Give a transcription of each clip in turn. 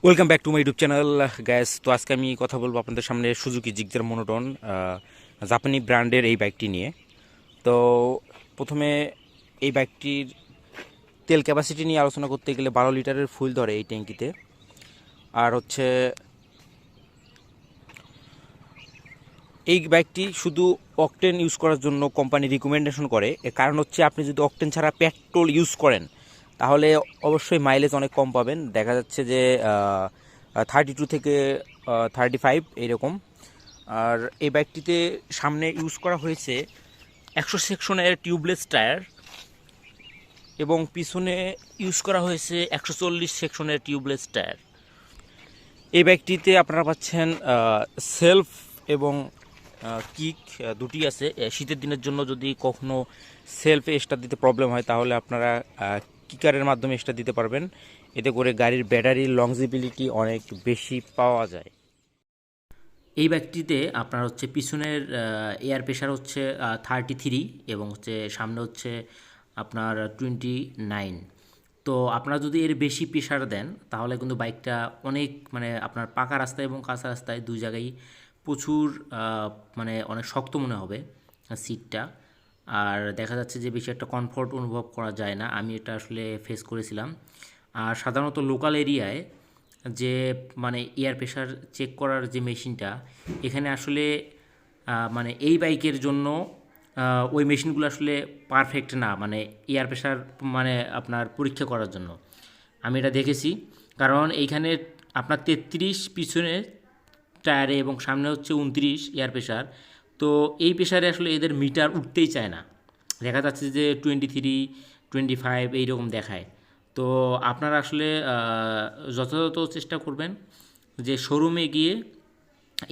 Welcome back to my YouTube channel gas. তো আজকে আমি কথা বলবো আপনাদের সামনে সুজুকি জিক্সার মনোটন জাপানি ব্র্যান্ডের এই বাইকটি নিয়ে। তো প্রথমে এই বাইকটির তেল ক্যাপাসিটি নিয়ে আলোচনা করতে গেলে 12 লিটারের ফুল ধরে এই ট্যাঙ্কিতে। আর হচ্ছে এই বাইকটি শুধু অকটেন ইউজ করার জন্য কোম্পানি রিকমেন্ডেশন করে। এর কারণ হচ্ছে আপনি যদি অকটেন ছাড়া পেট্রোল ইউজ করেন তাহলে অবশ্যই মাইলেজ অনেক কম পাবেন। দেখা যাচ্ছে যে 32 থেকে 35 এইরকম। আর এই বাইকটিতে সামনে ইউজ করা হয়েছে 100 সেকশনের টিউবলেস টায়ার এবং পিছনে ইউজ করা হয়েছে 140 সেকশনের টিউবলেস টায়ার। এই বাইকটিতে আপনারা পাচ্ছেন সেলফ এবং কিক দুটি আছে। শীতের দিনের জন্য যদি কখনো সেলফে স্টার্ট দিতে প্রবলেম হয় তাহলে আপনারা কিকারের মাধ্যমে স্টার্ট দিতে পারবেন। এতে করে গাড়ির ব্যাটারির লংজিবিলিটি অনেক বেশি পাওয়া যায়। এই বাইকটিতে আপনার হচ্ছে পিছনের এয়ার প্রেশার হচ্ছে 33 এবং হচ্ছে সামনে হচ্ছে আপনার 29। তো আপনারা যদি এর বেশি প্রেশার দেন তাহলে কিন্তু বাইকটা অনেক মানে আপনার পাকা রাস্তায় এবং কাঁচা রাস্তায় দুই জায়গায় প্রচুর মানে অনেক শক্ত মনে হবে সিটটা। আর দেখা যাচ্ছে যে বেশি একটা কমফোর্ট অনুভব করা যায় না। আমি এটা আসলে ফেস করেছিলাম। আর সাধারণত লোকাল এরিয়ায় যে মানে এয়ার প্রেশার চেক করার যে মেশিনটা এখানে আসলে মানে এই বাইকের জন্য ওই মেশিনগুলো আসলে পারফেক্ট না, মানে এয়ার প্রেশার মানে আপনার পরীক্ষা করার জন্য। আমি এটা দেখেছি, কারণ এইখানে আপনার 33 পিছনে টায়ারে এবং সামনে হচ্ছে 29 এয়ার প্রেশার। তো এই প্রেশারে আসলে এদের মিটার উঠতেই চায় না, দেখা যাচ্ছে যে 23 25 এইরকম দেখায়। তো আপনারা আসলে যথাযথ চেষ্টা করবেন যে শোরুমে গিয়ে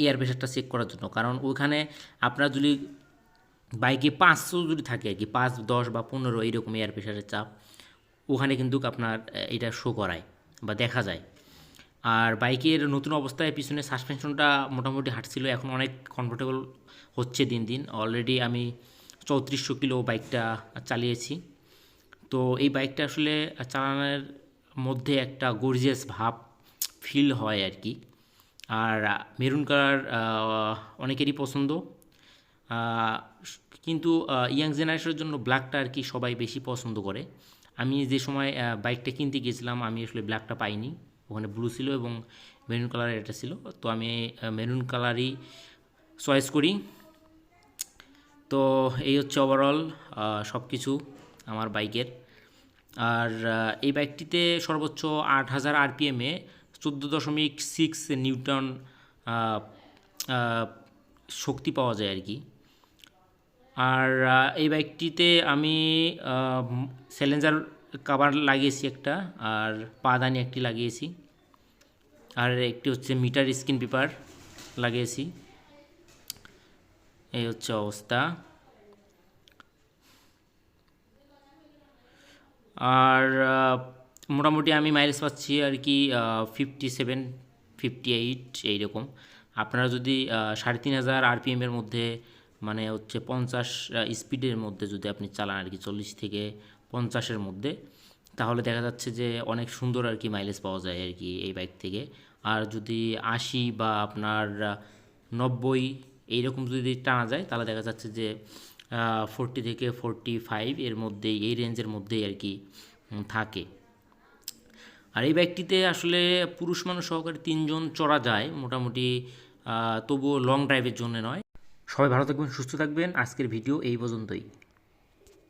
এয়ার প্রেশারটা চেক করার জন্য, কারণ ওখানে আপনার যদি বাইকে 500 যদি থাকে আর কি, 5 10 বা 15 এইরকম এয়ার প্রেশারের চাপ ওখানে কিন্তু আপনার এটা শো করায় বা দেখা যায়। আর বাইকের নতুন অবস্থায় পিছনে সাসপেনশনটা মোটামুটি হাঁটছিল, এখন অনেক কমফোর্টেবল হচ্ছে দিন দিন। অলরেডি আমি 3400 কিলো বাইকটা চালিয়েছি। তো এই বাইকটা আসলে চালানোর মধ্যে একটা গর্জিয়াস ভাব ফিল হয় আর কি। আর মেরুন কালার অনেকেরই পছন্দ, আহ, কিন্তু ইয়াং জেনারেশনের জন্য ব্ল্যাকটা আর কি সবাই বেশি পছন্দ করে। আমি যে সময় বাইকটা কিনতে গিয়েছিলাম আমি আসলে ব্ল্যাকটা পাইনি, ওখানে ব্লু ছিল এবং মেরুন কালারের এটা ছিল। তো আমি মেরুন কালারই চয়েস করি। তো এই হচ্ছে ওভারঅল সব কিছু আমার বাইকের। আর এই বাইকটিতে সর্বোচ্চ 8000 আরপিএমে 14.6 নিউটন আহ, আহ, শক্তি পাওয়া যায় আর কি। আর এই বাইকটিতে আমি স্যালেঞ্জার কাভার লাগিয়েছি একটা, আর পাদানি একটি লাগিয়েছি, আর একটি হচ্ছে মিটার স্ক্রিন পেপার লাগিয়েছি। এই হচ্ছে অবস্থা। আর মোটামুটি আমি মাইলেজ পাচ্ছি আর কি 57 58 এইরকম। আপনারা যদি 3500 আরপিএমের মধ্যে মানে হচ্ছে 50 স্পিডের মধ্যে যদি আপনি চালান আর কি, 40 থেকে 50-এর মধ্যে, তাহলে দেখা যাচ্ছে যে অনেক সুন্দর আর কি মাইলেজ পাওয়া যায় আর কি এই বাইক থেকে। আর যদি 80 বা আপনার 90 এইরকম যদি টানা যায় তাহলে দেখা যাচ্ছে যে 40 থেকে 45 এর মধ্যেই, এই রেঞ্জের মধ্যেই আর কি থাকে। আর এই বাইকটিতে আসলে পুরুষ মানুষ সহকারে 3 জন চড়া যায় মোটামুটি, তবুও লং ড্রাইভের জন্য নয়। সবাই ভালো থাকবেন, সুস্থ থাকবেন। আজকের ভিডিও এই পর্যন্তই।